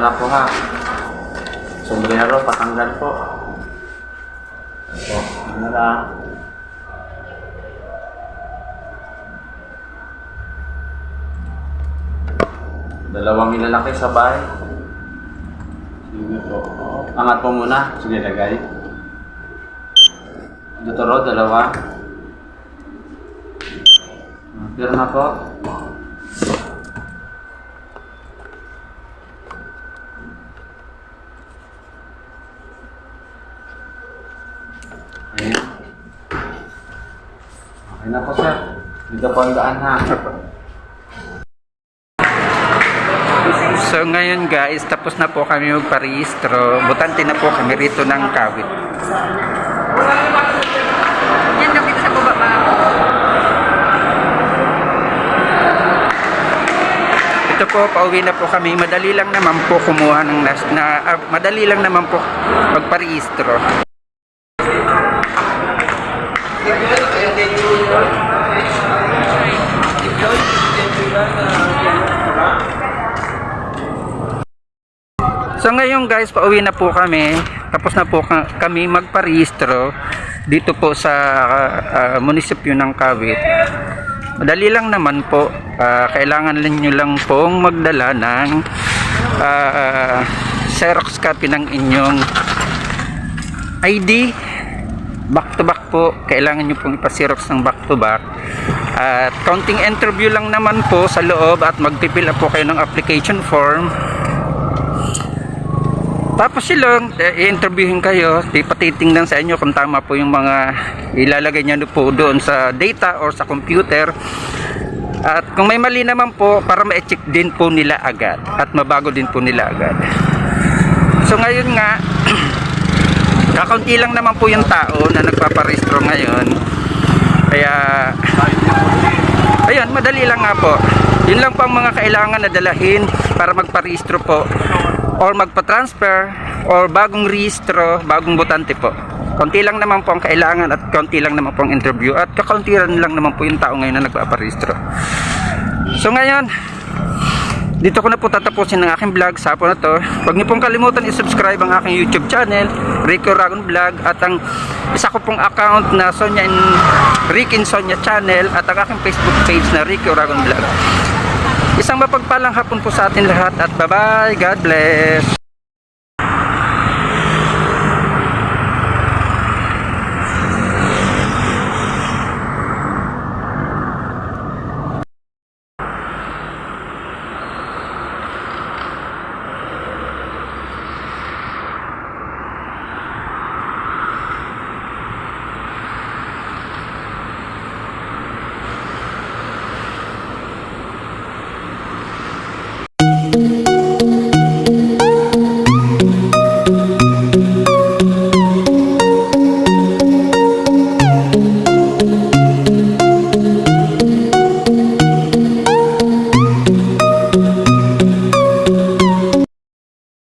na po ha. Sombrero, patanggal po. Ito, ano na. Dalawang ilalaki sa bahay. Sige po. Angat po muna. Sige, lagay. Dito ro, dalawa. Pero na po. Ayan. Okay na po, sir. Dito po ang daan ha. So ngayon guys, tapos na po kami magparehistro. Butante na po kami rito ng kawit. Yan daw kita sa baba pa. Ito po, pauwi na po kami. Madali lang naman po kumuha ng madali lang naman po magparehistro. So ngayon guys, pauwi na po kami. Tapos na po kami magparehistro dito po sa munisipyo ng Kawit. Madali lang naman po. Kailangan nyo lang pong magdala ng Xerox copy ng inyong ID. Back to back po. Kailangan nyo pong ipa-Xerox ng back to back. At counting interview lang naman po sa loob at magpipil up po kayo ng application form. Tapos silang i-interviewin kayo, patitingnan sa inyo kung tama po yung mga ilalagay nyo po doon sa data or sa computer. At kung may mali naman po, para ma-check din po nila agad at mabago din po nila agad. So ngayon nga, kakaunti lang naman po yung tao na nagpaparehistro ngayon. Kaya ayun, madali lang nga po. Yun lang po ang mga kailangan na dalahin para magparehistro po or magpa-transfer or bagong rehistro, bagong botante po. Konti lang naman po ang kailangan at konti lang naman po ang interview at kakaunti lang naman po yung tao ngayon na nagpaparehistro. So ngayon, dito ko na po tatapusin ang aking vlog sa hapon na to. Huwag niyo pong kalimutan i-subscribe ang aking YouTube channel, Ricky Oragon Vlog, at ang isa ko pong account na Ricky and Sonia Channel, at ang aking Facebook page na Ricky Oragon Vlog. Isang mapagpalang hapon po sa atin lahat at bye-bye. God bless.